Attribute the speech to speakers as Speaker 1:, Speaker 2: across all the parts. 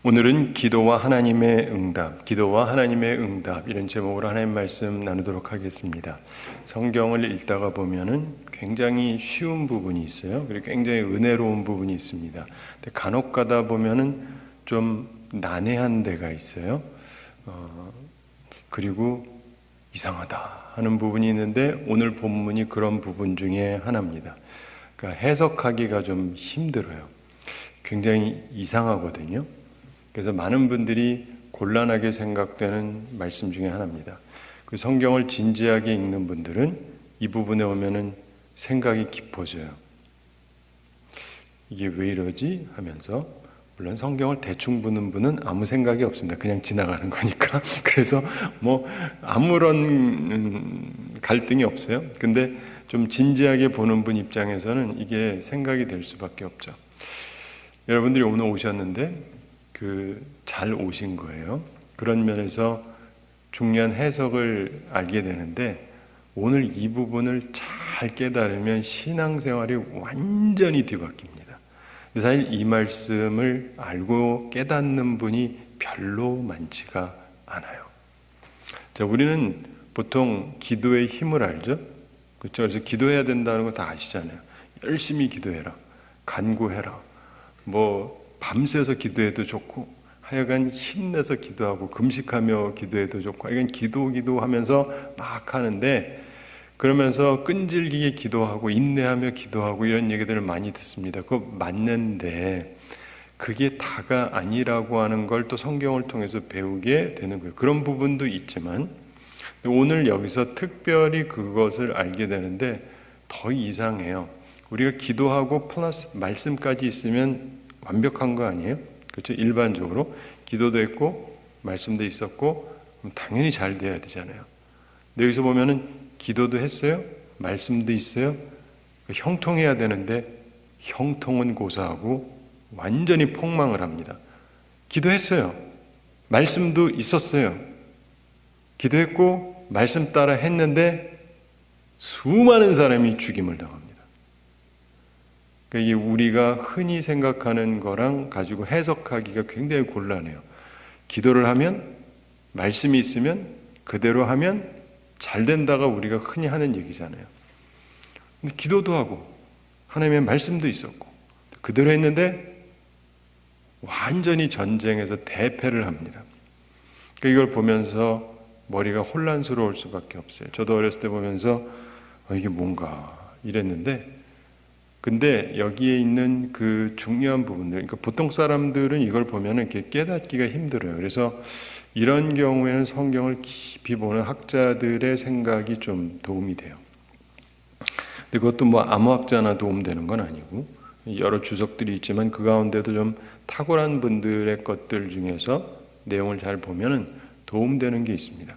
Speaker 1: 오늘은 기도와 하나님의 응답, 기도와 하나님의 응답 이런 제목으로 하나님 말씀 나누도록 하겠습니다. 성경을 읽다가 보면은 굉장히 쉬운 부분이 있어요. 그리고 굉장히 은혜로운 부분이 있습니다. 근데 간혹 가다 보면은 좀 난해한 데가 있어요. 그리고 이상하다 하는 부분이 있는데 오늘 본문이 그런 부분 중에 하나입니다. 그러니까 해석하기가 좀 힘들어요. 굉장히 이상하거든요. 그래서 많은 분들이 곤란하게 생각되는 말씀 중에 하나입니다. 그 성경을 진지하게 읽는 분들은 이 부분에 오면은 생각이 깊어져요. 이게 왜 이러지? 하면서 물론 성경을 대충 보는 분은 아무 생각이 없습니다. 그냥 지나가는 거니까. 그래서 뭐 아무런 갈등이 없어요. 근데 좀 진지하게 보는 분 입장에서는 이게 생각이 될 수밖에 없죠. 여러분들이 오늘 오셨는데 잘 오신 거예요. 그런 면에서 중요한 해석을 알게 되는데 오늘 이 부분을 잘 깨달으면 신앙생활이 완전히 뒤바뀝니다. 근데 사실 이 말씀을 알고 깨닫는 분이 별로 많지가 않아요. 자, 우리는 보통 기도의 힘을 알죠? 그렇죠? 그래서 기도해야 된다는 거 다 아시잖아요. 열심히 기도해라. 간구해라. 밤새서 기도해도 좋고 하여간 힘내서 기도하고 금식하며 기도해도 좋고 하여간 기도하면서 막 하는데 그러면서 끈질기게 기도하고 인내하며 기도하고 이런 얘기들을 많이 듣습니다. 그거 맞는데 그게 다가 아니라고 하는 걸 또 성경을 통해서 배우게 되는 거예요. 그런 부분도 있지만 오늘 여기서 특별히 그것을 알게 되는데 더 이상해요. 우리가 기도하고 플러스 말씀까지 있으면 완벽한 거 아니에요? 그렇죠? 일반적으로 기도도 했고 말씀도 있었고 당연히 잘 돼야 되잖아요. 근데 여기서 보면은 기도도 했어요, 말씀도 있어요. 형통해야 되는데 형통은 고사하고 완전히 폭망을 합니다. 기도했어요, 말씀도 있었어요. 기도했고 말씀 따라 했는데 수많은 사람이 죽임을 당합니다. 이게 우리가 흔히 생각하는 거랑 가지고 해석하기가 굉장히 곤란해요. 기도를 하면 말씀이 있으면 그대로 하면 잘 된다가 우리가 흔히 하는 얘기잖아요. 근데 기도도 하고 하나님의 말씀도 있었고 그대로 했는데 완전히 전쟁에서 대패를 합니다. 이걸 보면서 머리가 혼란스러울 수밖에 없어요. 저도 어렸을 때 보면서 이게 뭔가 이랬는데 근데 여기에 있는 그 중요한 부분들, 그러니까 보통 사람들은 이걸 보면은 이렇게 깨닫기가 힘들어요. 그래서 이런 경우에는 성경을 깊이 보는 학자들의 생각이 좀 도움이 돼요. 근데 그것도 아무 학자나 도움되는 건 아니고 여러 주석들이 있지만 그 가운데도 좀 탁월한 분들의 것들 중에서 내용을 잘 보면은 도움되는 게 있습니다.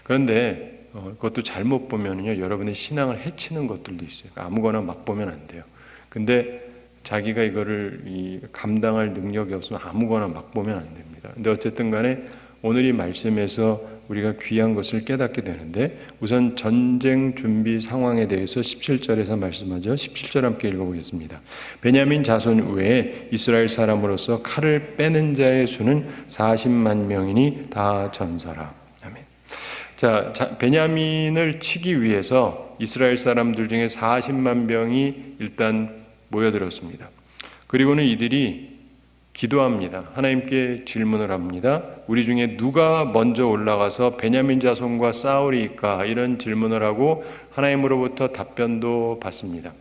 Speaker 1: 그런데 그것도 잘못 보면요, 여러분의 신앙을 해치는 것들도 있어요. 아무거나 막 보면 안 돼요. 근데 자기가 이거를 감당할 능력이 없으면 아무거나 막 보면 안 됩니다. 근데 어쨌든 간에 오늘 이 말씀에서 우리가 귀한 것을 깨닫게 되는데 우선 전쟁 준비 상황에 대해서 17절에서 말씀하죠. 17절 함께 읽어보겠습니다. 베냐민 자손 외에 이스라엘 사람으로서 칼을 빼는 자의 수는 40만 명이니 다 전사라. 자, 베냐민을 치기 위해서 이스라엘 사람들 중에 40만 명이 일단 모여들었습니다. 그리고는 이들이 기도합니다. 하나님께 질문을 합니다. 우리 중에 누가 먼저 올라가서 베냐민 자손과 싸우리까? 이런 질문을 하고 하나님으로부터 답변도 받습니다.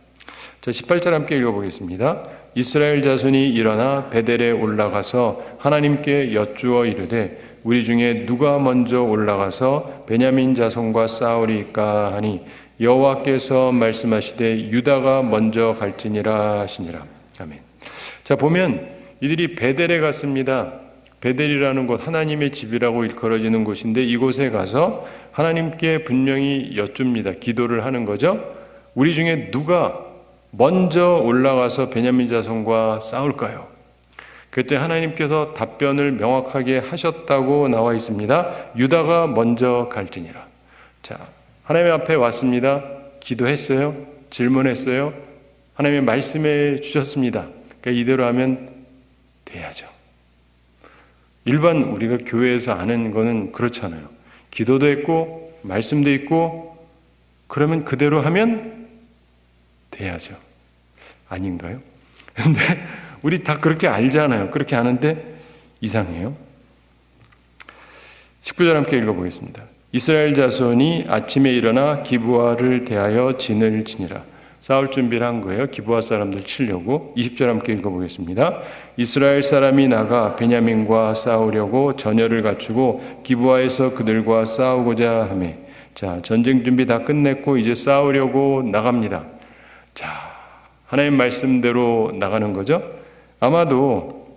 Speaker 1: 자, 18절 함께 읽어보겠습니다. 이스라엘 자손이 일어나 베델에 올라가서 하나님께 여쭈어 이르되 우리 중에 누가 먼저 올라가서 베냐민 자손과 싸우리까 하니 여호와께서 말씀하시되 유다가 먼저 갈지니라 하시니라. 아멘. 자, 보면 이들이 베델에 갔습니다. 베델이라는 곳 하나님의 집이라고 일컬어지는 곳인데 이곳에 가서 하나님께 분명히 여쭙니다. 기도를 하는 거죠. 우리 중에 누가 먼저 올라가서 베냐민 자손과 싸울까요? 그때 하나님께서 답변을 명확하게 하셨다고 나와 있습니다. 유다가 먼저 갈지니라. 자, 하나님 앞에 왔습니다. 기도했어요. 질문했어요. 하나님의 말씀해 주셨습니다. 그러니까 이대로 하면 돼야죠. 일반 우리가 교회에서 아는 거는 그렇잖아요. 기도도 했고 말씀도 있고 그러면 그대로 하면 돼야죠. 아닌가요? 근데 우리 다 그렇게 알잖아요. 그렇게 아는데 이상해요. 19절 함께 읽어보겠습니다. 이스라엘 자손이 아침에 일어나 기브아를 대하여 진을 치니라. 싸울 준비를 한 거예요. 기브아 사람들 치려고. 20절 함께 읽어보겠습니다. 이스라엘 사람이 나가 베냐민과 싸우려고 전열을 갖추고 기브아에서 그들과 싸우고자 하며, 자, 전쟁 준비 다 끝냈고 이제 싸우려고 나갑니다. 자, 하나님 말씀대로 나가는 거죠. 아마도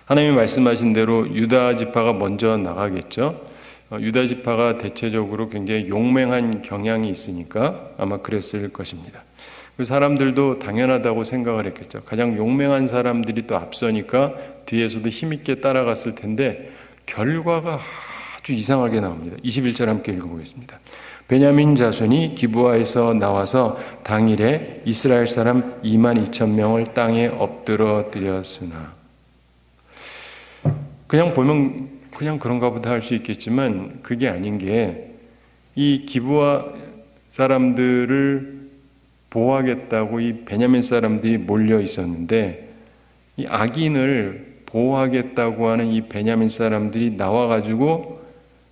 Speaker 1: 하나님이 말씀하신 대로 유다 지파가 먼저 나가겠죠. 유다 지파가 대체적으로 굉장히 용맹한 경향이 있으니까 아마 그랬을 것입니다. 그 사람들도 당연하다고 생각을 했겠죠. 가장 용맹한 사람들이 또 앞서니까 뒤에서도 힘있게 따라갔을 텐데 결과가 아주 이상하게 나옵니다. 21절 함께 읽어보겠습니다. 베냐민 자손이 기브아에서 나와서 당일에 이스라엘 사람 22,000명을 땅에 엎드러뜨렸으나. 그냥 보면 그냥 그런가 보다 할 수 있겠지만 그게 아닌 게 이 기브아 사람들을 보호하겠다고 이 베냐민 사람들이 몰려 있었는데 이 악인을 보호하겠다고 하는 이 베냐민 사람들이 나와가지고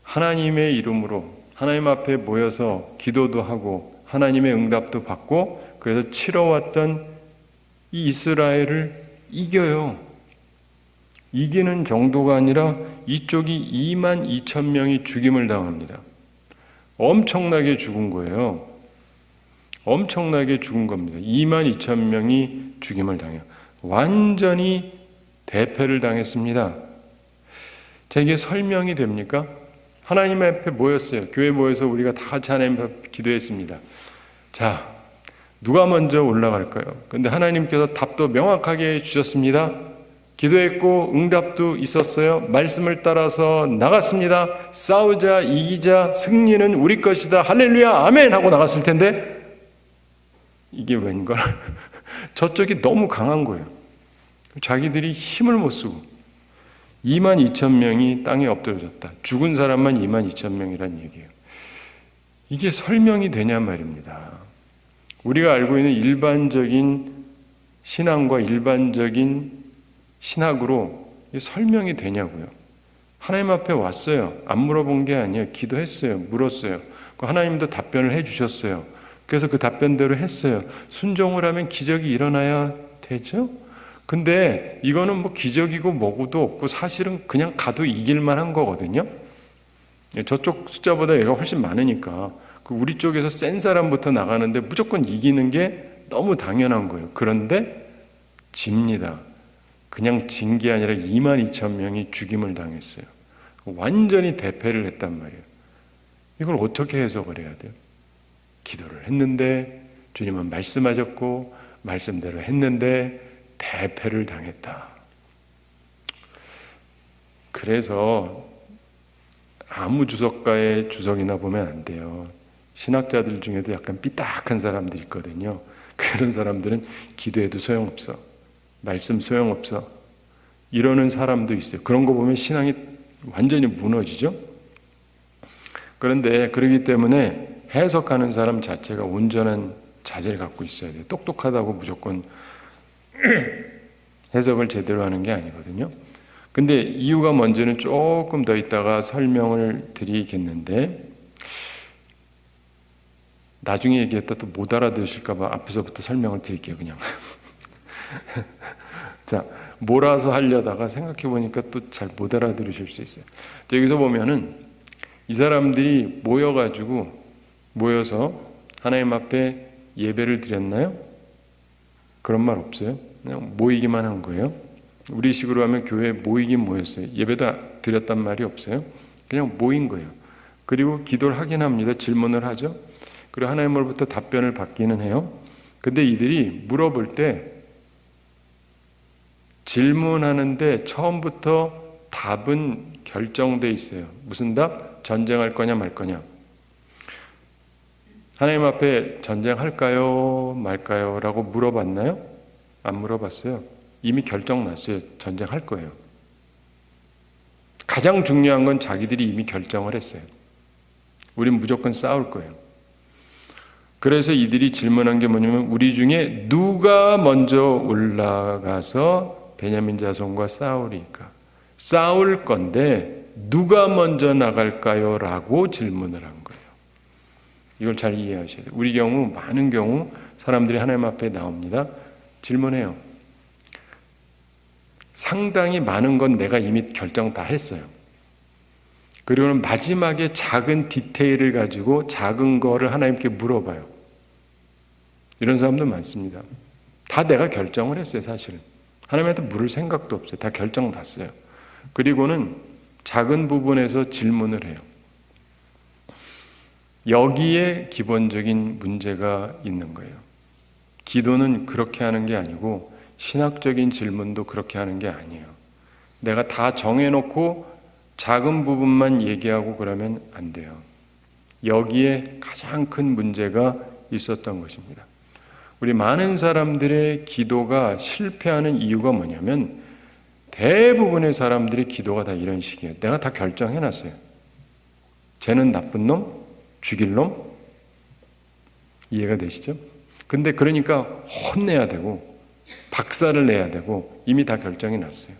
Speaker 1: 하나님의 이름으로 하나님 앞에 모여서 기도도 하고 하나님의 응답도 받고 그래서 치러왔던 이 이스라엘을 이겨요. 이기는 정도가 아니라 이쪽이 22,000명이 죽임을 당합니다. 엄청나게 죽은 거예요. 엄청나게 죽은 겁니다. 22,000명이 죽임을 당해요. 완전히 대패를 당했습니다. 자, 이게 설명이 됩니까? 하나님 앞에 모였어요. 교회 모여서 우리가 다 같이 하나님 앞에 기도했습니다. 자, 누가 먼저 올라갈까요? 근데 하나님께서 답도 명확하게 주셨습니다. 기도했고 응답도 있었어요. 말씀을 따라서 나갔습니다. 싸우자, 이기자, 승리는 우리 것이다. 할렐루야, 아멘 하고 나갔을 텐데 이게 웬걸? 저쪽이 너무 강한 거예요. 자기들이 힘을 못 쓰고 22,000명이 땅에 엎드려졌다. 죽은 사람만 22,000명이란 얘기예요. 이게 설명이 되냐 말입니다. 우리가 알고 있는 일반적인 신앙과 일반적인 신학으로 설명이 되냐고요. 하나님 앞에 왔어요. 안 물어본 게 아니에요. 기도했어요. 물었어요. 하나님도 답변을 해주셨어요. 그래서 그 답변대로 했어요. 순종을 하면 기적이 일어나야 되죠? 근데 이거는 뭐 기적이고 뭐고도 없고 사실은 그냥 가도 이길만 한 거거든요. 저쪽 숫자보다 얘가 훨씬 많으니까 우리 쪽에서 센 사람부터 나가는데 무조건 이기는 게 너무 당연한 거예요. 그런데 집니다. 그냥 진 게 아니라 22,000명이 죽임을 당했어요. 완전히 대패를 했단 말이에요. 이걸 어떻게 해석을 해야 돼요? 기도를 했는데 주님은 말씀하셨고 말씀대로 했는데 대패를 당했다. 그래서 아무 주석가의 주석이나 보면 안 돼요. 신학자들 중에도 약간 삐딱한 사람들이 있거든요. 그런 사람들은 기도해도 소용없어. 말씀 소용없어. 이러는 사람도 있어요. 그런 거 보면 신앙이 완전히 무너지죠. 그런데 그러기 때문에 해석하는 사람 자체가 온전한 자질을 갖고 있어야 돼요. 똑똑하다고 무조건 해석을 제대로 하는 게 아니거든요. 근데 이유가 뭔지는 조금 더 있다가 설명을 드리겠는데 나중에 얘기했다 또 못 알아들으실까 봐 앞에서부터 설명을 드릴게요. 그냥 자, 몰아서 하려다가 생각해 보니까 또 잘 못 알아들으실 수 있어요. 여기서 보면은 이 사람들이 모여서 하나님 앞에 예배를 드렸나요? 그런 말 없어요. 그냥 모이기만 한 거예요. 우리 식으로 하면 교회에 모이긴 모였어요. 예배도 드렸단 말이 없어요. 그냥 모인 거예요. 그리고 기도를 하긴 합니다. 질문을 하죠. 그리고 하나님으로부터 답변을 받기는 해요. 근데 이들이 물어볼 때 질문하는데 처음부터 답은 결정돼 있어요. 무슨 답? 전쟁할 거냐 말 거냐. 하나님 앞에 전쟁할까요 말까요? 라고 물어봤나요? 안 물어봤어요. 이미 결정 났어요. 전쟁할 거예요. 가장 중요한 건 자기들이 이미 결정을 했어요. 우린 무조건 싸울 거예요. 그래서 이들이 질문한 게 뭐냐면 우리 중에 누가 먼저 올라가서 베냐민 자손과 싸우리까? 싸울 건데 누가 먼저 나갈까요? 라고 질문을 한 거예요. 이걸 잘 이해하셔야 돼요. 우리 경우 많은 경우 사람들이 하나님 앞에 나옵니다. 질문해요. 상당히 많은 건 내가 이미 결정 다 했어요. 그리고는 마지막에 작은 디테일을 가지고 작은 거를 하나님께 물어봐요. 이런 사람도 많습니다. 다 내가 결정을 했어요, 사실은. 하나님한테 물을 생각도 없어요. 다 결정 났어요. 그리고는 작은 부분에서 질문을 해요. 여기에 기본적인 문제가 있는 거예요. 기도는 그렇게 하는 게 아니고 신학적인 질문도 그렇게 하는 게 아니에요. 내가 다 정해놓고 작은 부분만 얘기하고 그러면 안 돼요. 여기에 가장 큰 문제가 있었던 것입니다. 우리 많은 사람들의 기도가 실패하는 이유가 뭐냐면 대부분의 사람들의 기도가 다 이런 식이에요. 내가 다 결정해놨어요. 쟤는 나쁜 놈, 죽일 놈. 이해가 되시죠? 근데 그러니까 혼내야 되고 박살을 내야 되고 이미 다 결정이 났어요.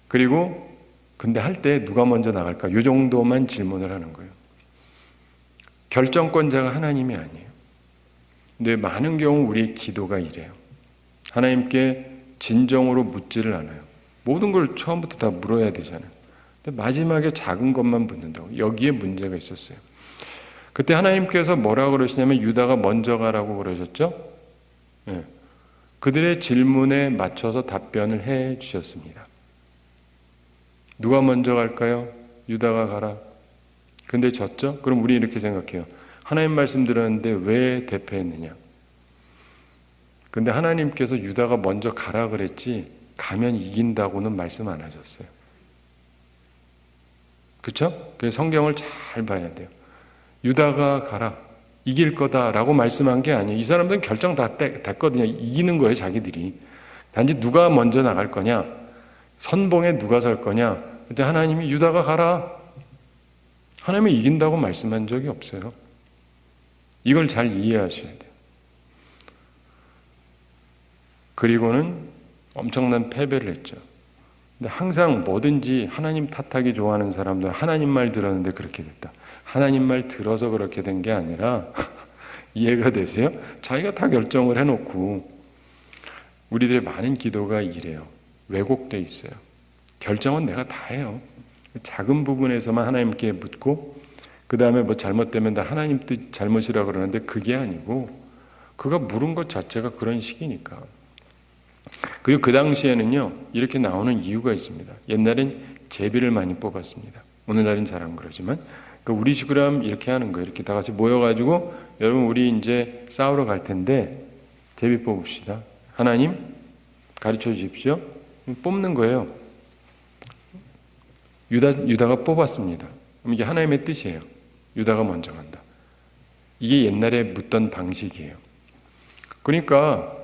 Speaker 1: 그리고 근데 할 때 누가 먼저 나갈까? 이 정도만 질문을 하는 거예요. 결정권자가 하나님이 아니에요. 근데 많은 경우 우리의 기도가 이래요. 하나님께 진정으로 묻지를 않아요. 모든 걸 처음부터 다 물어야 되잖아요. 근데 마지막에 작은 것만 묻는다고. 여기에 문제가 있었어요. 그때 하나님께서 뭐라고 그러시냐면 유다가 먼저 가라고 그러셨죠? 네. 그들의 질문에 맞춰서 답변을 해 주셨습니다. 누가 먼저 갈까요? 유다가 가라. 근데 졌죠? 그럼 우리 이렇게 생각해요. 하나님 말씀 들었는데 왜 대패했느냐? 근데 하나님께서 유다가 먼저 가라 그랬지 가면 이긴다고는 말씀 안 하셨어요. 그렇죠? 그래서 성경을 잘 봐야 돼요. 유다가 가라. 이길 거다라고 말씀한 게 아니에요. 이 사람들은 결정 다 됐거든요. 이기는 거예요, 자기들이. 단지 누가 먼저 나갈 거냐? 선봉에 누가 설 거냐? 근데 하나님이 유다가 가라. 하나님이 이긴다고 말씀한 적이 없어요. 이걸 잘 이해하셔야 돼요. 그리고는 엄청난 패배를 했죠. 근데 항상 뭐든지 하나님 탓하기 좋아하는 사람들은 하나님 말 들었는데 그렇게 됐다. 하나님 말 들어서 그렇게 된 게 아니라 이해가 되세요? 자기가 다 결정을 해놓고 우리들의 많은 기도가 이래요. 왜곡돼 있어요. 결정은 내가 다 해요. 작은 부분에서만 하나님께 묻고 그 다음에 뭐 잘못되면 다 하나님 뜻 잘못이라 그러는데 그게 아니고 그가 물은 것 자체가 그런 식이니까. 그리고 그 당시에는요 이렇게 나오는 이유가 있습니다. 옛날엔 제비를 많이 뽑았습니다. 오늘날은 잘 안 그러지만 우리 식으로 하면 이렇게 하는 거예요. 이렇게 다 같이 모여가지고 여러분 우리 이제 싸우러 갈 텐데 제비 뽑읍시다. 하나님 가르쳐 주십시오. 뽑는 거예요. 유다가 뽑았습니다. 그럼 이게 하나님의 뜻이에요. 유다가 먼저 간다. 이게 옛날에 묻던 방식이에요. 그러니까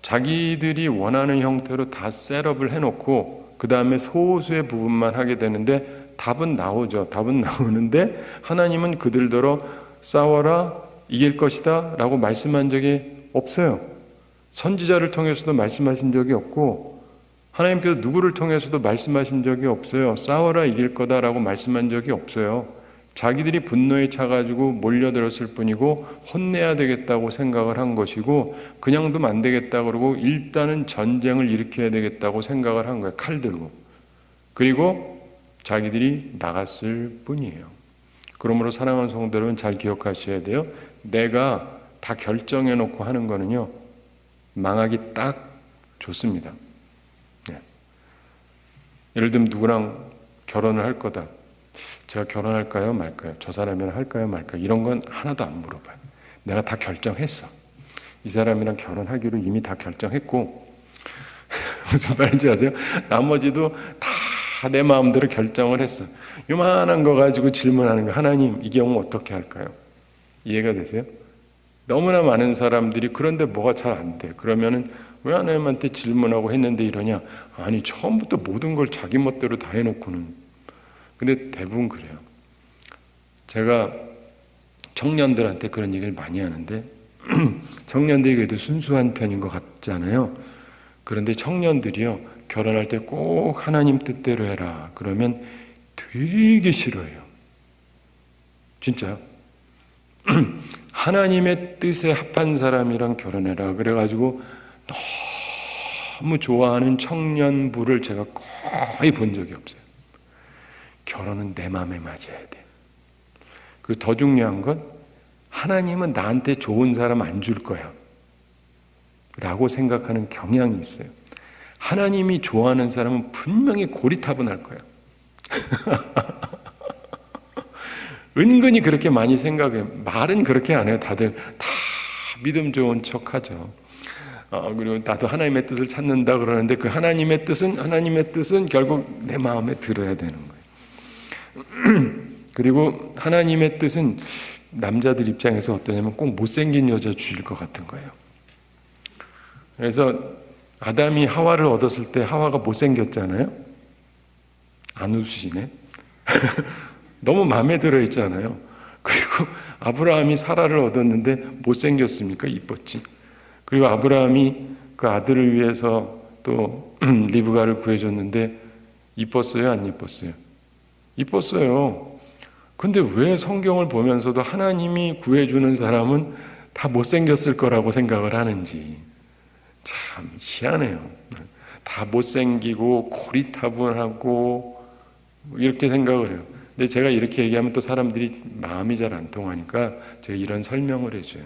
Speaker 1: 자기들이 원하는 형태로 다 셋업을 해놓고 그 다음에 소수의 부분만 하게 되는데 답은 나오죠. 답은 나오는데 하나님은 그들더러 싸워라 이길 것이다 라고 말씀한 적이 없어요. 선지자를 통해서도 말씀하신 적이 없고 하나님께서 누구를 통해서도 말씀하신 적이 없어요. 싸워라 이길 거다라고 말씀한 적이 없어요. 자기들이 분노에 차가지고 몰려들었을 뿐이고 혼내야 되겠다고 생각을 한 것이고 그냥 두면 안 되겠다 그러고 일단은 전쟁을 일으켜야 되겠다고 생각을 한 거예요. 칼 들고. 그리고 자기들이 나갔을 뿐이에요. 그러므로 사랑하는 성도 여러분 잘 기억하셔야 돼요. 내가 다 결정해놓고 하는 거는요. 망하기 딱 좋습니다. 네. 예를 들면 누구랑 결혼을 할 거다. 제가 결혼할까요 말까요? 저 사람이랑 할까요 말까요? 이런 건 하나도 안 물어봐요. 내가 다 결정했어. 이 사람이랑 결혼하기로 이미 다 결정했고 무슨 말인지 아세요? 나머지도 다 내 마음대로 결정을 했어. 요만한 거 가지고 질문하는 거. 하나님 이 경우 어떻게 할까요? 이해가 되세요? 너무나 많은 사람들이 그런데 뭐가 잘 안 돼. 그러면은 왜 하나님한테 질문하고 했는데 이러냐? 아니, 처음부터 모든 걸 자기 멋대로 다 해놓고는. 근데 대부분 그래요. 제가 청년들한테 그런 얘기를 많이 하는데 청년들이 그래도 순수한 편인 것 같잖아요. 그런데 청년들이요, 결혼할 때 꼭 하나님 뜻대로 해라 그러면 되게 싫어해요. 진짜요. 하나님의 뜻에 합한 사람이랑 결혼해라 그래가지고 너무 좋아하는 청년부를 제가 거의 본 적이 없어요. 결혼은 내 마음에 맞아야 돼. 그 더 중요한 건 하나님은 나한테 좋은 사람 안 줄 거야 라고 생각하는 경향이 있어요. 하나님이 좋아하는 사람은 분명히 고리타분할 거야. 은근히 그렇게 많이 생각해요. 말은 그렇게 안 해요. 다들 다 믿음 좋은 척하죠. 그리고 나도 하나님의 뜻을 찾는다 그러는데 그 하나님의 뜻은 결국 내 마음에 들어야 되는 거예요. 그리고 하나님의 뜻은 남자들 입장에서 어떠냐면 꼭 못생긴 여자 주일 것 같은 거예요. 그래서 아담이 하와를 얻었을 때 하와가 못생겼잖아요. 안 웃으시네. 너무 마음에 들어 있잖아요. 그리고 아브라함이 사라를 얻었는데 못생겼습니까? 이뻤지. 그리고 아브라함이 그 아들을 위해서 또 리브가를 구해줬는데 이뻤어요? 안 이뻤어요? 이뻤어요. 근데 왜 성경을 보면서도 하나님이 구해주는 사람은 다 못생겼을 거라고 생각을 하는지 참 희한해요. 다 못생기고 고리타분하고 이렇게 생각을 해요. 근데 제가 이렇게 얘기하면 또 사람들이 마음이 잘 안 통하니까 제가 이런 설명을 해줘요.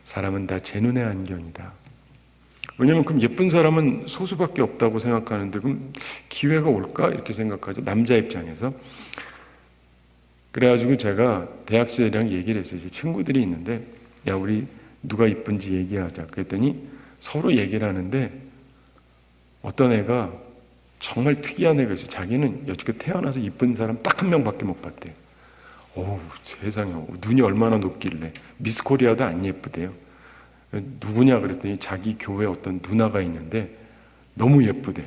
Speaker 1: 사람은 다 제 눈의 안경이다. 왜냐면 그럼 예쁜 사람은 소수밖에 없다고 생각하는데 그럼 기회가 올까? 이렇게 생각하죠. 남자 입장에서. 그래가지고 제가 대학 시절이랑 얘기를 했어요. 친구들이 있는데 야, 우리 누가 이쁜지 얘기하자. 그랬더니 서로 얘기를 하는데 어떤 애가 정말 특이한 애가 있어요. 자기는 여태껏 태어나서 이쁜 사람 딱 한 명밖에 못 봤대요. 어우, 세상에 눈이 얼마나 높길래 미스 코리아도 안 예쁘대요. 누구냐 그랬더니 자기 교회 어떤 누나가 있는데 너무 예쁘대.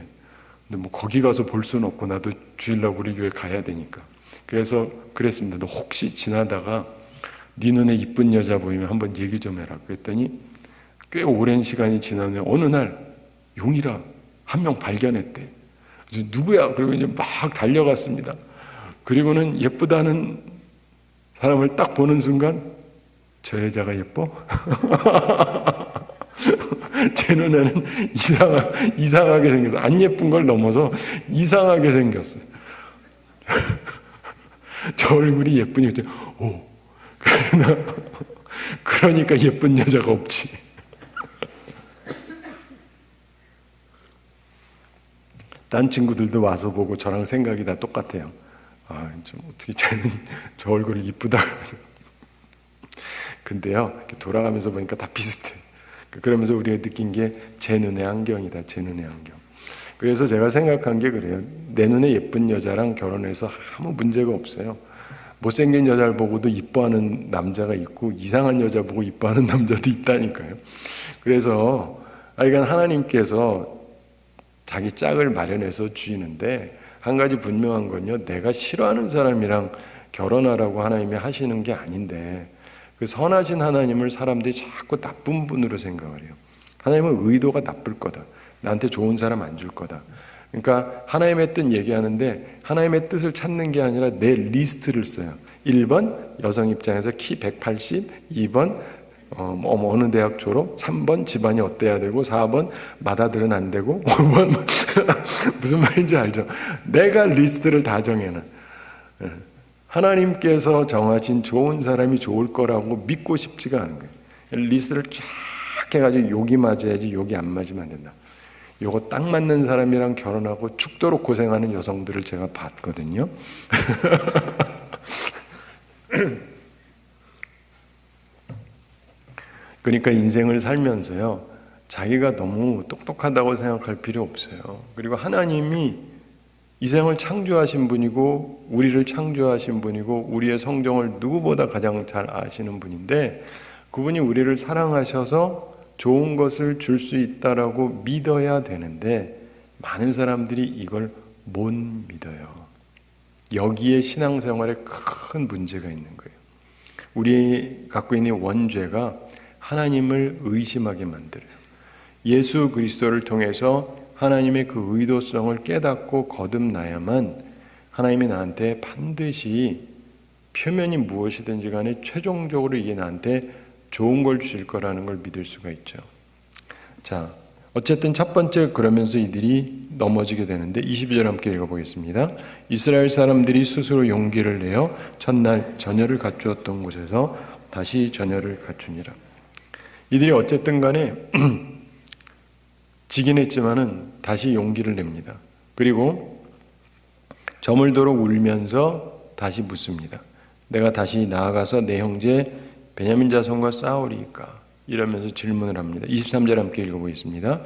Speaker 1: 근데 뭐 거기 가서 볼 수는 없고 나도 주일날 우리 교회 가야 되니까. 그래서 그랬습니다. 너 혹시 지나다가 네 눈에 이쁜 여자 보이면 한번 얘기 좀 해라. 그랬더니 꽤 오랜 시간이 지난 후에 어느 날 용이라 한 명 발견했대. 그래서 누구야? 그리고 이제 막 달려갔습니다. 그리고는 예쁘다는 사람을 딱 보는 순간 저 여자가 예뻐? 제 눈에는 이상하게 생겼어. 안 예쁜 걸 넘어서 이상하게 생겼어요. 저 얼굴이 예쁘니 오. 그러니까 예쁜 여자가 없지. 딴 친구들도 와서 보고 저랑 생각이 다 똑같아요. 좀 어떻게 쟤는 저 얼굴이 이쁘다. 근데요, 이렇게 돌아가면서 보니까 다 비슷해. 그러면서 우리가 느낀 게 제 눈의 안경이다. 제 눈의 안경. 그래서 제가 생각한 게 그래요. 내 눈에 예쁜 여자랑 결혼해서 아무 문제가 없어요. 못생긴 여자를 보고도 이뻐하는 남자가 있고 이상한 여자 보고 이뻐하는 남자도 있다니까요. 그래서 그러니까 하나님께서 자기 짝을 마련해서 주시는데 한 가지 분명한 건요. 내가 싫어하는 사람이랑 결혼하라고 하나님이 하시는 게 아닌데 그 선하신 하나님을 사람들이 자꾸 나쁜 분으로 생각을 해요. 하나님은 의도가 나쁠 거다. 나한테 좋은 사람 안 줄 거다. 그러니까 하나님의 뜻 얘기하는데 하나님의 뜻을 찾는 게 아니라 내 리스트를 써요. 1번 여성 입장에서 키 180, 2번 어느 대학 졸업, 3번 집안이 어때야 되고 4번 맏아들은 안 되고 5번 무슨 말인지 알죠? 내가 리스트를 다 정해놔. 하나님께서 정하신 좋은 사람이 좋을 거라고 믿고 싶지가 않은 거예요. 리스트를 쫙 해가지고 욕이 맞아야지 욕이 안 맞으면 안 된다. 요거 딱 맞는 사람이랑 결혼하고 죽도록 고생하는 여성들을 제가 봤거든요. 그러니까 인생을 살면서요, 자기가 너무 똑똑하다고 생각할 필요 없어요. 그리고 하나님이 이 세상을 창조하신 분이고 우리를 창조하신 분이고 우리의 성정을 누구보다 가장 잘 아시는 분인데 그분이 우리를 사랑하셔서 좋은 것을 줄 수 있다라고 믿어야 되는데 많은 사람들이 이걸 못 믿어요. 여기에 신앙생활에 큰 문제가 있는 거예요. 우리 갖고 있는 원죄가 하나님을 의심하게 만들어요. 예수 그리스도를 통해서 하나님의 그 의도성을 깨닫고 거듭나야만 하나님이 나한테 반드시 표면이 무엇이든지 간에 최종적으로 이게 나한테 좋은 걸 주실 거라는 걸 믿을 수가 있죠. 자, 어쨌든 첫 번째 그러면서 이들이 넘어지게 되는데 22절 함께 읽어보겠습니다. 이스라엘 사람들이 스스로 용기를 내어 첫날 전열을 갖추었던 곳에서 다시 전열을 갖추니라. 이들이 어쨌든 간에 지긴 했지만은 다시 용기를 냅니다. 그리고 저물도록 울면서 다시 묻습니다. 내가 다시 나아가서 내 형제 베냐민 자손과 싸우리까? 이러면서 질문을 합니다. 23절 함께 읽어보겠습니다.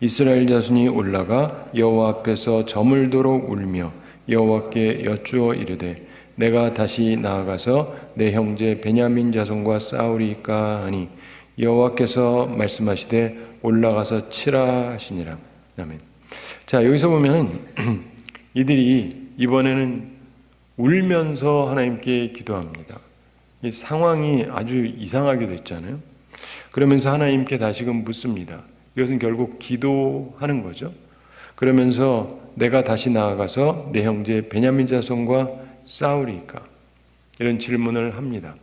Speaker 1: 이스라엘 자손이 올라가 여호와 앞에서 저물도록 울며 여호와께 여쭈어 이르되 내가 다시 나아가서 내 형제 베냐민 자손과 싸우리까 하니 여호와께서 말씀하시되 올라가서 치라 하시니라. 아멘. 자, 여기서 보면 이들이 이번에는 울면서 하나님께 기도합니다. 이 상황이 아주 이상하게 됐잖아요. 그러면서 하나님께 다시금 묻습니다. 이것은 결국 기도하는 거죠. 그러면서 내가 다시 나아가서 내 형제 베냐민 자손과 싸우리까? 이런 질문을 합니다.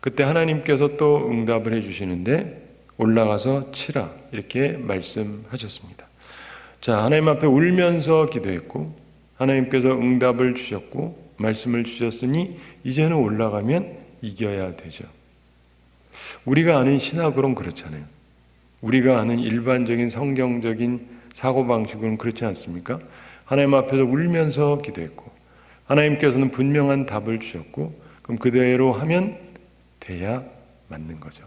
Speaker 1: 그때 하나님께서 또 응답을 해주시는데 올라가서 치라 이렇게 말씀하셨습니다. 자, 하나님 앞에 울면서 기도했고 하나님께서 응답을 주셨고 말씀을 주셨으니 이제는 올라가면 이겨야 되죠. 우리가 아는 신학으로는 그렇잖아요. 우리가 아는 일반적인 성경적인 사고방식은 그렇지 않습니까? 하나님 앞에서 울면서 기도했고 하나님께서는 분명한 답을 주셨고 그럼 그대로 하면 돼야 맞는 거죠.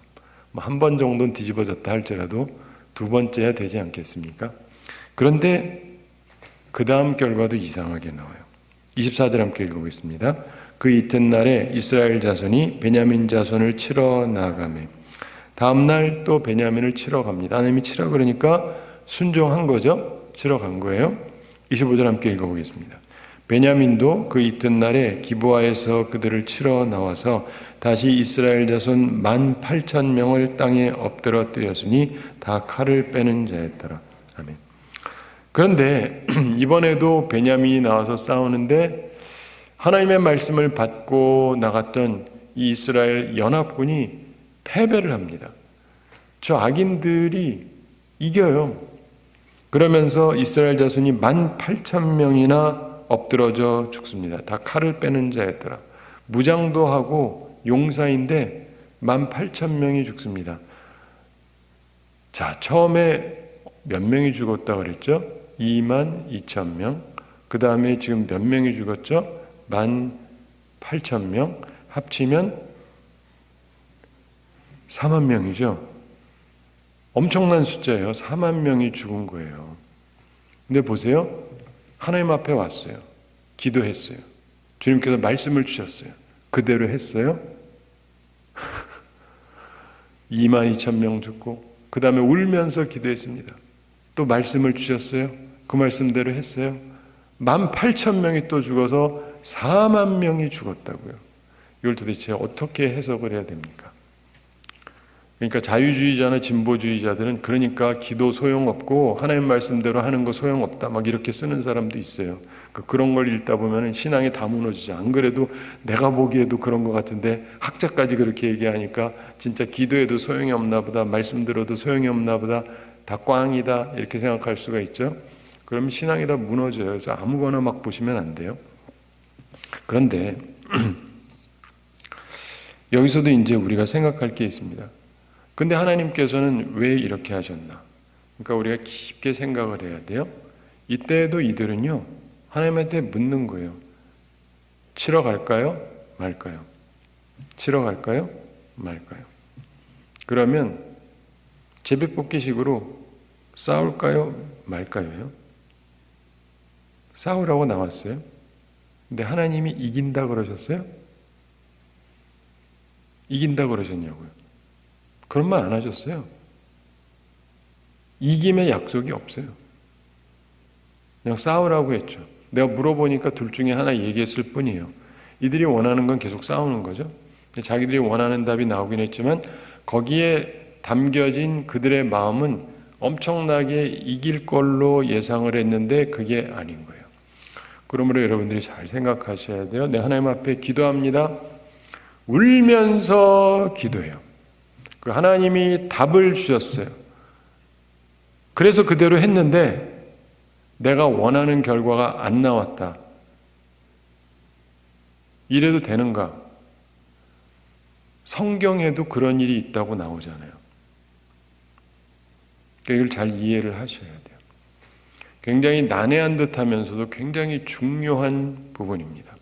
Speaker 1: 한 번 정도는 뒤집어졌다 할지라도 두 번째야 되지 않겠습니까? 그런데 그 다음 결과도 이상하게 나와요. 24절 함께 읽어보겠습니다. 그 이튿날에 이스라엘 자손이 베냐민 자손을 치러 나가매 다음 날 또 베냐민을 치러 갑니다. 하나님이 치러 그러니까 순종한 거죠. 치러 간 거예요. 25절 함께 읽어보겠습니다. 베냐민도 그 이튿날에 기브아에서 그들을 치러 나와서 다시 이스라엘 자손 18,000명을 땅에 엎드려 뜨였으니 다 칼을 빼는 자였더라. 아멘. 그런데 이번에도 베냐민이 나와서 싸우는데 하나님의 말씀을 받고 나갔던 이 이스라엘 연합군이 패배를 합니다. 저 악인들이 이겨요. 그러면서 이스라엘 자손이 18,000명이나 엎드러져 죽습니다. 다 칼을 빼는 자였더라. 무장도 하고 용사인데 18,000명이 죽습니다. 자, 처음에 몇 명이 죽었다 그랬죠? 22,000명. 그 다음에 지금 몇 명이 죽었죠? 18,000명. 합치면 4만 명이죠. 엄청난 숫자예요. 4만 명이 죽은 거예요. 근데 보세요. 하나님 앞에 왔어요. 기도했어요. 주님께서 말씀을 주셨어요. 그대로 했어요. 22,000명 죽고 그 다음에 울면서 기도했습니다. 또 말씀을 주셨어요. 그 말씀대로 했어요. 18,000명이 또 죽어서 4만 명이 죽었다고요. 이걸 도대체 어떻게 해석을 해야 됩니까? 그러니까 자유주의자나 진보주의자들은 그러니까 기도 소용없고 하나님 말씀대로 하는 거 소용없다 막 이렇게 쓰는 사람도 있어요. 그런 걸 읽다 보면 신앙이 다 무너지죠. 안 그래도 내가 보기에도 그런 것 같은데 학자까지 그렇게 얘기하니까 진짜 기도해도 소용이 없나 보다, 말씀 들어도 소용이 없나 보다, 다 꽝이다 이렇게 생각할 수가 있죠. 그럼 신앙이 다 무너져요. 그래서 아무거나 막 보시면 안 돼요. 그런데 여기서도 이제 우리가 생각할 게 있습니다. 근데 하나님께서는 왜 이렇게 하셨나? 그러니까 우리가 깊게 생각을 해야 돼요. 이때에도 이들은요, 하나님한테 묻는 거예요. 치러 갈까요? 말까요? 치러 갈까요? 말까요? 그러면 제비뽑기식으로 싸울까요? 말까요? 싸우라고 나왔어요. 근데 하나님이 이긴다 그러셨어요? 이긴다 그러셨냐고요? 그런 말 안 하셨어요. 이김의 약속이 없어요. 그냥 싸우라고 했죠. 내가 물어보니까 둘 중에 하나 얘기했을 뿐이에요. 이들이 원하는 건 계속 싸우는 거죠. 자기들이 원하는 답이 나오긴 했지만 거기에 담겨진 그들의 마음은 엄청나게 이길 걸로 예상을 했는데 그게 아닌 거예요. 그러므로 여러분들이 잘 생각하셔야 돼요. 내 하나님 앞에 기도합니다. 울면서 기도해요. 그 하나님이 답을 주셨어요. 그래서 그대로 했는데 내가 원하는 결과가 안 나왔다. 이래도 되는가? 성경에도 그런 일이 있다고 나오잖아요. 이걸 잘 이해를 하셔야 돼요. 굉장히 난해한 듯 하면서도 굉장히 중요한 부분입니다.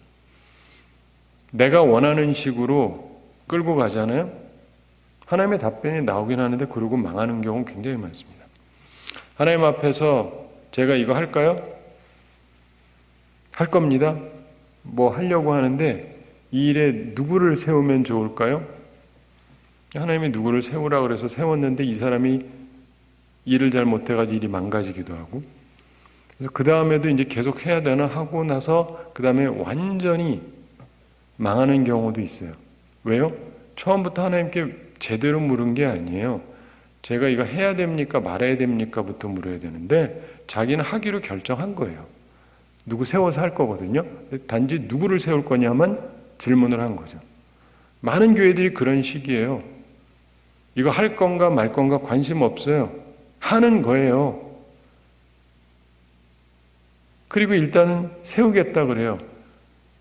Speaker 1: 내가 원하는 식으로 끌고 가잖아요. 하나님의 답변이 나오긴 하는데 그러고 망하는 경우는 굉장히 많습니다. 하나님 앞에서 제가 이거 할까요? 할 겁니다. 뭐 하려고 하는데 이 일에 누구를 세우면 좋을까요? 하나님이 누구를 세우라 그래서 세웠는데 이 사람이 일을 잘 못해가지고 일이 망가지기도 하고, 그래서 그 다음에도 이제 계속 해야 되나 하고 나서 그 다음에 완전히 망하는 경우도 있어요. 왜요? 처음부터 하나님께 제대로 물은 게 아니에요. 제가 이거 해야 됩니까 말아야 됩니까 부터 물어야 되는데 자기는 하기로 결정한 거예요. 누구 세워서 할 거거든요. 단지 누구를 세울 거냐만 질문을 한 거죠. 많은 교회들이 그런 식이에요. 이거 할 건가 말 건가 관심 없어요. 하는 거예요. 그리고 일단은 세우겠다 그래요.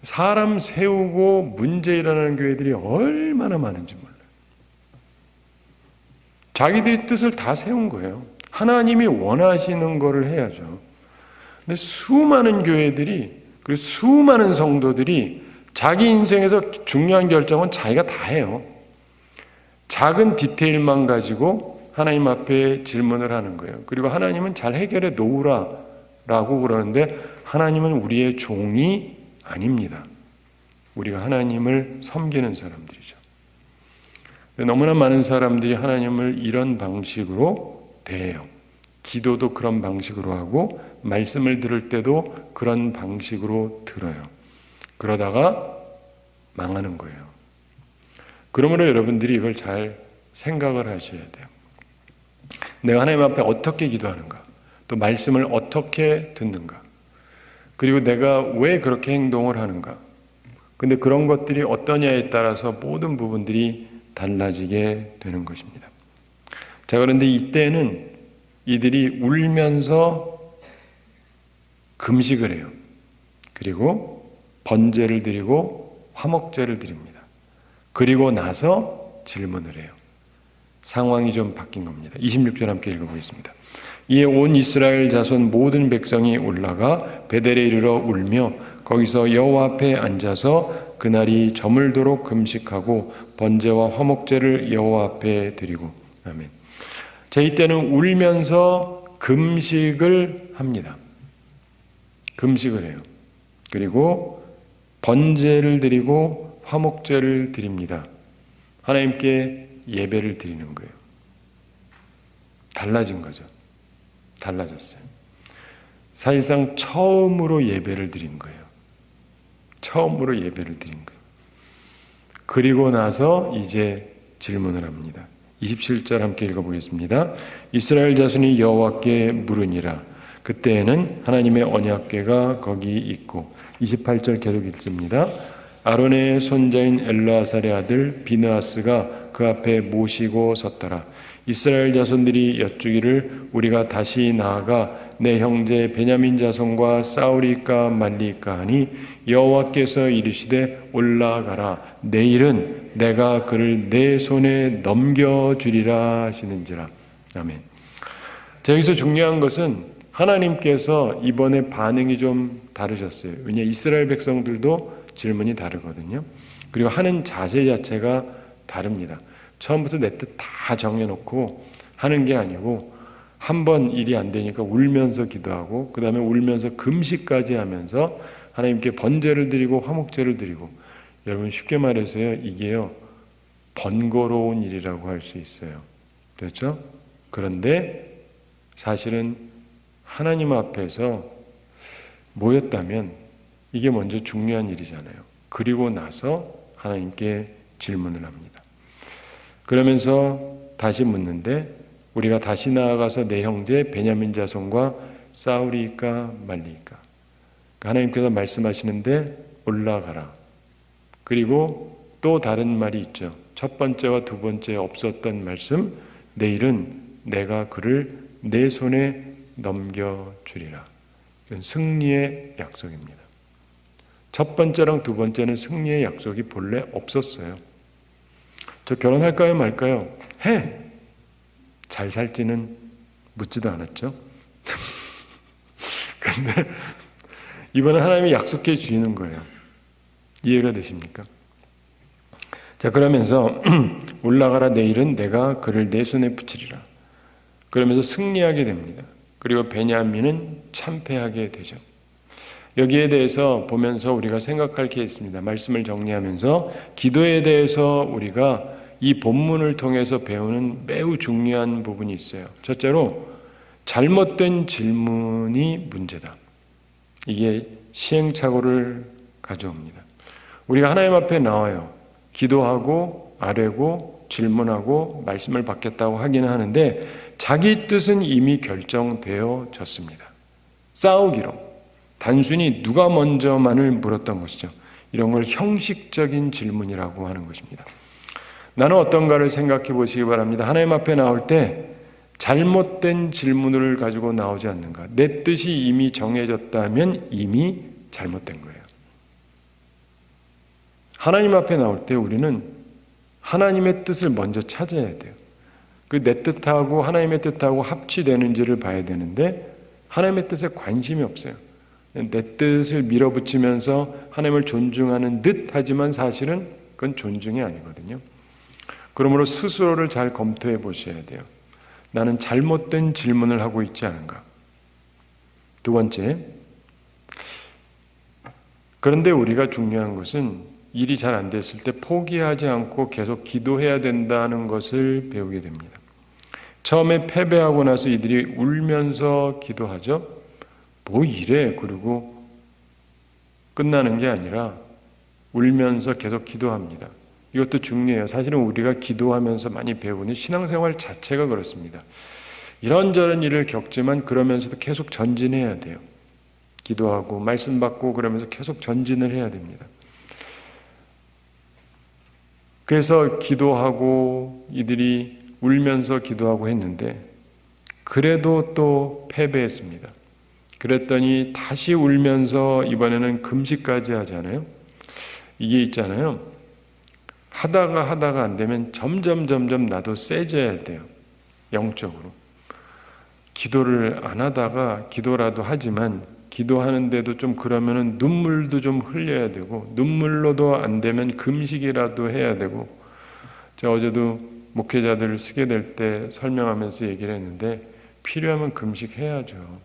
Speaker 1: 사람 세우고 문제 일어나는 교회들이 얼마나 많은지 몰라요. 자기들의 뜻을 다 세운 거예요. 하나님이 원하시는 거를 해야죠. 근데 수많은 교회들이, 그리고 수많은 성도들이 자기 인생에서 중요한 결정은 자기가 다 해요. 작은 디테일만 가지고 하나님 앞에 질문을 하는 거예요. 그리고 하나님은 잘 해결해 놓으라라고 그러는데 하나님은 우리의 종이 아닙니다. 우리가 하나님을 섬기는 사람들이죠. 너무나 많은 사람들이 하나님을 이런 방식으로 대해요. 기도도 그런 방식으로 하고 말씀을 들을 때도 그런 방식으로 들어요. 그러다가 망하는 거예요. 그러므로 여러분들이 이걸 잘 생각을 하셔야 돼요. 내가 하나님 앞에 어떻게 기도하는가? 또 말씀을 어떻게 듣는가? 그리고 내가 왜 그렇게 행동을 하는가? 근데 그런 것들이 어떠냐에 따라서 모든 부분들이 달라지게 되는 것입니다. 자, 그런데 이때는 이들이 울면서 금식을 해요. 그리고 번제를 드리고 화목제를 드립니다. 그리고 나서 질문을 해요. 상황이 좀 바뀐 겁니다. 26절 함께 읽어보겠습니다. 이에 온 이스라엘 자손 모든 백성이 올라가 베델에 이르러 울며 거기서 여호와 앞에 앉아서 그날이 저물도록 금식하고 번제와 화목제를 여호와 앞에 드리고. 아멘. 자, 이때는 울면서 금식을 합니다. 금식을 해요. 그리고 번제를 드리고 화목제를 드립니다. 하나님께 예배를 드리는 거예요. 달라진 거죠. 달라졌어요. 사실상 처음으로 예배를 드린 거예요. 처음으로 예배를 드린 거예요. 그리고 나서 이제 질문을 합니다. 27절 함께 읽어보겠습니다. 이스라엘 자손이 여호와께 물으니라. 그때에는 하나님의 언약궤가 거기 있고. 28절 계속 읽습니다. 아론의 손자인 엘르아살의 아들 비느하스가 그 앞에 모시고 섰더라. 이스라엘 자손들이 여쭈기를 우리가 다시 나아가 내 형제 베냐민 자손과 싸우리까 말리까 하니 여호와께서 이르시되 올라가라. 내일은 내가 그를 내 손에 넘겨주리라 하시는지라. 아멘. 자, 여기서 중요한 것은 하나님께서 이번에 반응이 좀 다르셨어요. 왜냐, 이스라엘 백성들도 질문이 다르거든요. 그리고 하는 자세 자체가 다릅니다. 처음부터 내 뜻 다 정해놓고 하는 게 아니고 한 번 일이 안 되니까 울면서 기도하고 그 다음에 울면서 금식까지 하면서 하나님께 번제를 드리고 화목제를 드리고. 여러분, 쉽게 말해서요, 이게요 번거로운 일이라고 할 수 있어요. 그렇죠? 그런데 사실은 하나님 앞에서 모였다면 이게 먼저 중요한 일이잖아요. 그리고 나서 하나님께 질문을 합니다. 그러면서 다시 묻는데 우리가 다시 나아가서 내 형제 베냐민 자손과 싸우리까 말리까. 하나님께서 말씀하시는데 올라가라. 그리고 또 다른 말이 있죠. 첫 번째와 두 번째 없었던 말씀, 내일은 내가 그를 내 손에 넘겨주리라. 이건 승리의 약속입니다. 첫 번째랑 두 번째는 승리의 약속이 본래 없었어요. 저 결혼할까요 말까요? 해! 잘 살지는 묻지도 않았죠. 근데 이번엔 하나님이 약속해 주시는 거예요. 이해가 되십니까? 자, 그러면서 올라가라, 내일은 내가 그를 내 손에 붙이리라. 그러면서 승리하게 됩니다. 그리고 베냐민은 참패하게 되죠. 여기에 대해서 보면서 우리가 생각할 게 있습니다. 말씀을 정리하면서 기도에 대해서 우리가 이 본문을 통해서 배우는 매우 중요한 부분이 있어요. 첫째로 잘못된 질문이 문제다. 이게 시행착오를 가져옵니다. 우리가 하나님 앞에 나와요. 기도하고 아뢰고 질문하고 말씀을 받겠다고 하기는 하는데 자기 뜻은 이미 결정되어졌습니다. 싸우기로. 단순히 누가 먼저만을 물었던 것이죠. 이런 걸 형식적인 질문이라고 하는 것입니다. 나는 어떤가를 생각해 보시기 바랍니다. 하나님 앞에 나올 때 잘못된 질문을 가지고 나오지 않는가. 내 뜻이 이미 정해졌다면 이미 잘못된 거예요. 하나님 앞에 나올 때 우리는 하나님의 뜻을 먼저 찾아야 돼요. 그 내 뜻하고 하나님의 뜻하고 합치되는지를 봐야 되는데 하나님의 뜻에 관심이 없어요. 내 뜻을 밀어붙이면서 하나님을 존중하는 듯 하지만 사실은 그건 존중이 아니거든요. 그러므로 스스로를 잘 검토해 보셔야 돼요. 나는 잘못된 질문을 하고 있지 않은가? 두 번째, 그런데 우리가 중요한 것은 일이 잘 안 됐을 때 포기하지 않고 계속 기도해야 된다는 것을 배우게 됩니다. 처음에 패배하고 나서 이들이 울면서 기도하죠. 뭐 이래? 그리고 끝나는 게 아니라 울면서 계속 기도합니다. 이것도 중요해요. 사실은 우리가 기도하면서 많이 배우는 신앙생활 자체가 그렇습니다. 이런저런 일을 겪지만 그러면서도 계속 전진해야 돼요. 기도하고 말씀 받고 그러면서 계속 전진을 해야 됩니다. 그래서 기도하고 이들이 울면서 기도하고 했는데 그래도 또 패배했습니다. 그랬더니 다시 울면서 이번에는 금식까지 하잖아요. 이게 있잖아요. 하다가 안 되면 점점 나도 세져야 돼요. 영적으로. 기도를 안 하다가 기도라도 하지만 기도하는데도 좀 그러면은 눈물도 좀 흘려야 되고 눈물로도 안 되면 금식이라도 해야 되고 제가 어제도 목회자들을 쓰게 될 때 설명하면서 얘기를 했는데 필요하면 금식해야죠.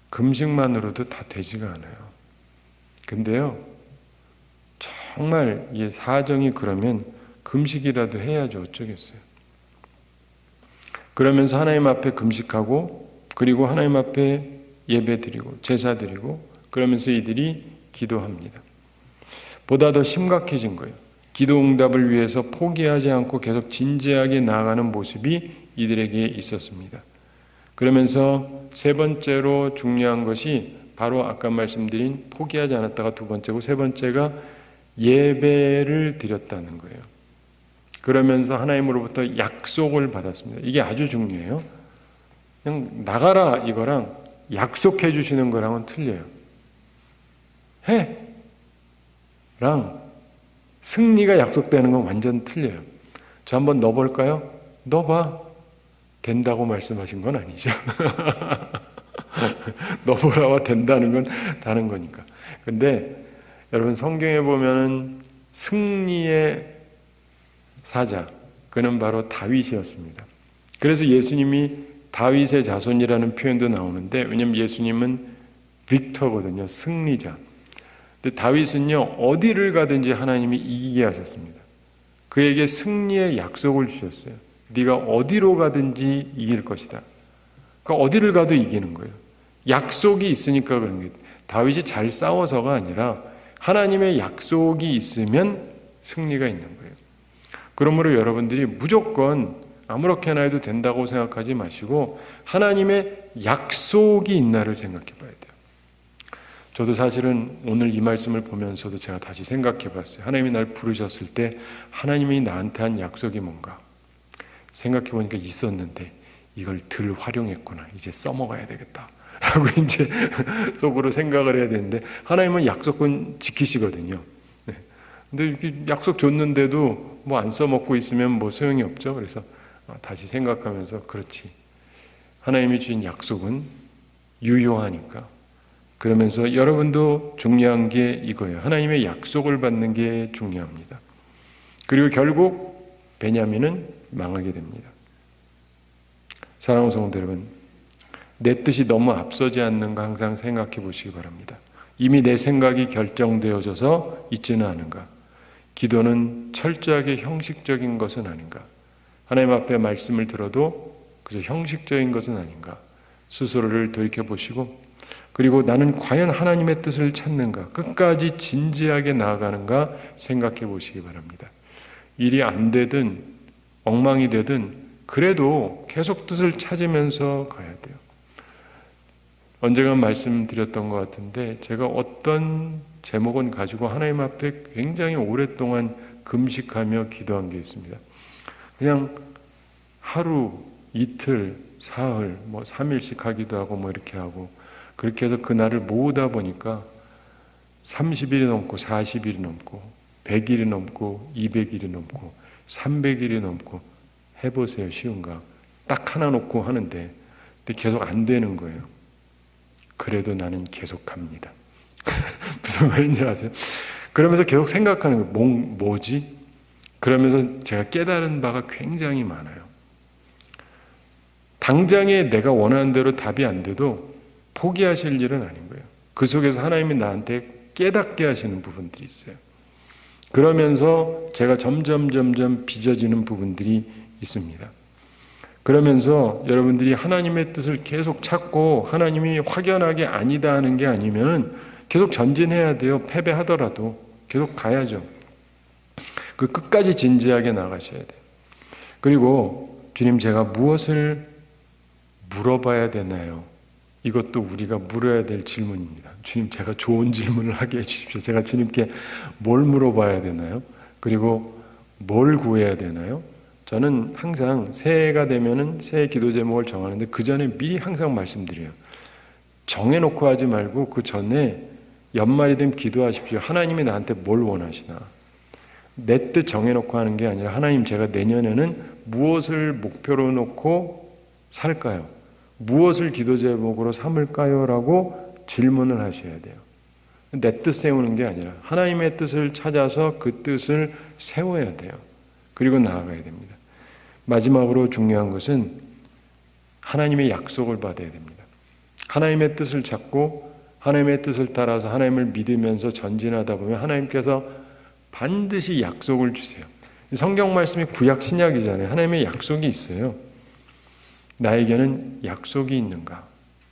Speaker 1: 금식만으로도 다 되지가 않아요. 근데요, 정말 이 사정이 그러면 금식이라도 해야죠. 어쩌겠어요. 그러면서 하나님 앞에 금식하고 그리고 하나님 앞에 예배 드리고 제사 드리고 그러면서 이들이 기도합니다. 보다 더 심각해진 거예요. 기도 응답을 위해서 포기하지 않고 계속 진지하게 나아가는 모습이 이들에게 있었습니다. 그러면서 세 번째로 중요한 것이 바로 아까 말씀드린 포기하지 않았다가 두 번째고 세 번째가 예배를 드렸다는 거예요. 그러면서 하나님으로부터 약속을 받았습니다. 이게 아주 중요해요. 그냥 나가라 이거랑 약속해 주시는 거랑은 틀려요. 해! 랑 승리가 약속되는 건 완전 틀려요. 저 한번 넣어볼까요? 넣어봐. 된다고 말씀하신 건 아니죠. 넣어보라와 된다는 건 다른 거니까. 근데 여러분 성경에 보면은 승리의 사자, 그는 바로 다윗이었습니다. 그래서 예수님이 다윗의 자손이라는 표현도 나오는데 왜냐하면 예수님은 빅터거든요. 승리자. 근데 다윗은요 어디를 가든지 하나님이 이기게 하셨습니다. 그에게 승리의 약속을 주셨어요. 네가 어디로 가든지 이길 것이다. 그러니까 어디를 가도 이기는 거예요. 약속이 있으니까 그런 게, 다윗이 잘 싸워서가 아니라 하나님의 약속이 있으면 승리가 있는 거예요. 그러므로 여러분들이 무조건 아무렇게나 해도 된다고 생각하지 마시고 하나님의 약속이 있나를 생각해 봐야 돼요. 저도 사실은 오늘 이 말씀을 보면서도 제가 다시 생각해 봤어요. 하나님이 날 부르셨을 때 하나님이 나한테 한 약속이 뭔가 생각해 보니까 있었는데 이걸 덜 활용했구나. 이제 써먹어야 되겠다 라고 이제 속으로 생각을 해야 되는데, 하나님은 약속은 지키시거든요. 네. 근데 이렇게 약속 줬는데도 뭐 안 써먹고 있으면 뭐 소용이 없죠. 그래서 다시 생각하면서, 그렇지, 하나님이 주신 약속은 유효하니까. 그러면서 여러분도 중요한 게 이거예요. 하나님의 약속을 받는 게 중요합니다. 그리고 결국 베냐민은 망하게 됩니다. 사랑하는 성도 여러분, 내 뜻이 너무 앞서지 않는가 항상 생각해 보시기 바랍니다. 이미 내 생각이 결정되어져서 있지는 않은가? 기도는 철저하게 형식적인 것은 아닌가? 하나님 앞에 말씀을 들어도 그저 형식적인 것은 아닌가? 스스로를 돌이켜보시고, 그리고 나는 과연 하나님의 뜻을 찾는가? 끝까지 진지하게 나아가는가 생각해 보시기 바랍니다. 일이 안 되든 엉망이 되든 그래도 계속 뜻을 찾으면서 가야 돼요. 언젠가 말씀드렸던 것 같은데, 제가 어떤 제목은 가지고 하나님 앞에 굉장히 오랫동안 금식하며 기도한 게 있습니다. 그냥 하루, 이틀, 사흘, 3일씩 하기도 하고 이렇게 하고, 그렇게 해서 그날을 모으다 보니까 30일이 넘고 40일이 넘고 100일이 넘고 200일이 넘고 300일이 넘고, 해보세요. 쉬운가? 딱 하나 놓고 하는데 근데 계속 안 되는 거예요. 그래도 나는 계속 합니다. 무슨 말인지 아세요? 그러면서 계속 생각하는 거예요. 뭐지? 그러면서 제가 깨달은 바가 굉장히 많아요. 당장에 내가 원하는 대로 답이 안 돼도 포기하실 일은 아닌 거예요. 그 속에서 하나님이 나한테 깨닫게 하시는 부분들이 있어요. 그러면서 제가 점점 빚어지는 부분들이 있습니다. 그러면서 여러분들이 하나님의 뜻을 계속 찾고 하나님이 확연하게 아니다 하는 게 아니면 계속 전진해야 돼요. 패배하더라도 계속 가야죠. 그 끝까지 진지하게 나가셔야 돼요. 그리고 주님, 제가 무엇을 물어봐야 되나요? 이것도 우리가 물어야 될 질문입니다. 주님, 제가 좋은 질문을 하게 해주십시오. 제가 주님께 뭘 물어봐야 되나요? 그리고 뭘 구해야 되나요? 저는 항상 새해가 되면은 새해 기도 제목을 정하는데 그 전에 미리 항상 말씀드려요. 정해놓고 하지 말고 그 전에 연말이 되면 기도하십시오. 하나님이 나한테 뭘 원하시나? 내 뜻 정해놓고 하는 게 아니라, 하나님, 제가 내년에는 무엇을 목표로 놓고 살까요? 무엇을 기도 제목으로 삼을까요? 라고 질문을 하셔야 돼요. 내 뜻 세우는 게 아니라 하나님의 뜻을 찾아서 그 뜻을 세워야 돼요. 그리고 나아가야 됩니다. 마지막으로 중요한 것은 하나님의 약속을 받아야 됩니다. 하나님의 뜻을 찾고 하나님의 뜻을 따라서 하나님을 믿으면서 전진하다 보면 하나님께서 반드시 약속을 주세요. 성경 말씀이 구약 신약이잖아요. 하나님의 약속이 있어요. 나에게는 약속이 있는가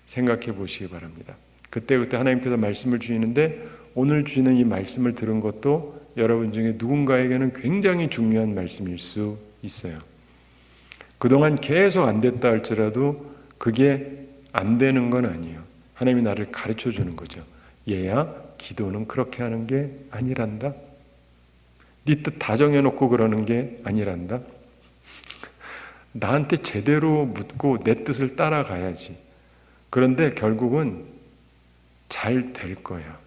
Speaker 1: 생각해 보시기 바랍니다. 그때 하나님께서 말씀을 주시는데, 오늘 주시는 이 말씀을 들은 것도 여러분 중에 누군가에게는 굉장히 중요한 말씀일 수 있어요. 그동안 계속 안 됐다 할지라도 그게 안 되는 건 아니에요. 하나님이 나를 가르쳐 주는 거죠. 얘야, 기도는 그렇게 하는 게 아니란다. 네 뜻 다 정해놓고 그러는 게 아니란다. 나한테 제대로 묻고 내 뜻을 따라가야지. 그런데 결국은 잘 될 거야.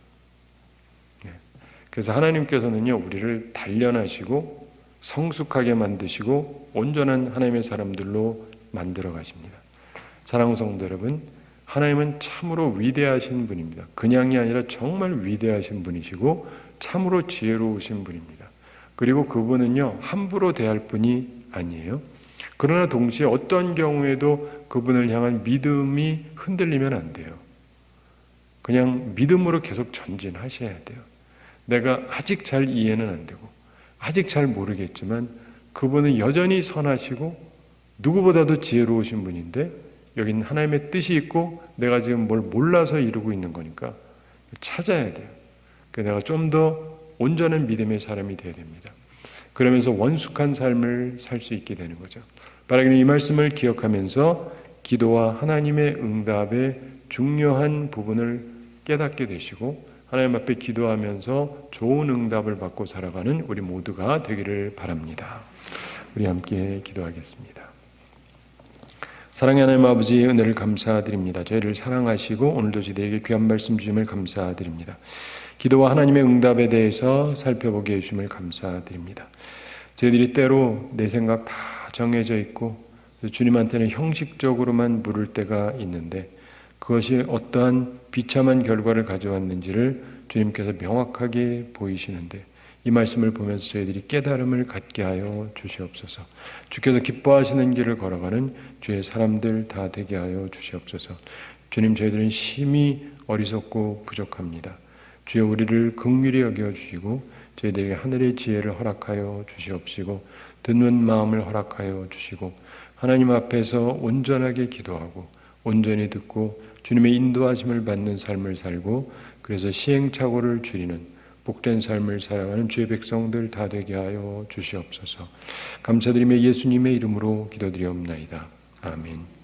Speaker 1: 그래서 하나님께서는요, 우리를 단련하시고 성숙하게 만드시고 온전한 하나님의 사람들로 만들어 가십니다. 사랑하는 성도 여러분, 하나님은 참으로 위대하신 분입니다. 그냥이 아니라 정말 위대하신 분이시고 참으로 지혜로우신 분입니다. 그리고 그분은요, 함부로 대할 분이 아니에요. 그러나 동시에 어떤 경우에도 그분을 향한 믿음이 흔들리면 안 돼요. 그냥 믿음으로 계속 전진하셔야 돼요. 내가 아직 잘 이해는 안 되고 아직 잘 모르겠지만 그분은 여전히 선하시고 누구보다도 지혜로우신 분인데 여긴 하나님의 뜻이 있고 내가 지금 뭘 몰라서 이루고 있는 거니까 찾아야 돼요. 내가 좀 더 온전한 믿음의 사람이 되어야 됩니다. 그러면서 원숙한 삶을 살 수 있게 되는 거죠. 바라기는 이 말씀을 기억하면서 기도와 하나님의 응답의 중요한 부분을 깨닫게 되시고 하나님 앞에 기도하면서 좋은 응답을 받고 살아가는 우리 모두가 되기를 바랍니다. 우리 함께 기도하겠습니다. 사랑의 하나님 아버지, 은혜를 감사드립니다. 저희를 사랑하시고 오늘도 저희에게 귀한 말씀 주심을 감사드립니다. 기도와 하나님의 응답에 대해서 살펴보게 해주심을 감사드립니다. 저희들이 때로 내 생각 다 정해져 있고 주님한테는 형식적으로만 물을 때가 있는데 그것이 어떠한 비참한 결과를 가져왔는지를 주님께서 명확하게 보이시는데 이 말씀을 보면서 저희들이 깨달음을 갖게 하여 주시옵소서. 주께서 기뻐하시는 길을 걸어가는 주의 사람들 다 되게 하여 주시옵소서. 주님, 저희들은 심히 어리석고 부족합니다. 주여, 우리를 긍휼히 여겨주시고 저희들에게 하늘의 지혜를 허락하여 주시옵시고 듣는 마음을 허락하여 주시고 하나님 앞에서 온전하게 기도하고 온전히 듣고 주님의 인도하심을 받는 삶을 살고 그래서 시행착오를 줄이는 복된 삶을 살아가는 주의 백성들 다 되게 하여 주시옵소서. 감사드리며 예수님의 이름으로 기도드리옵나이다. 아멘.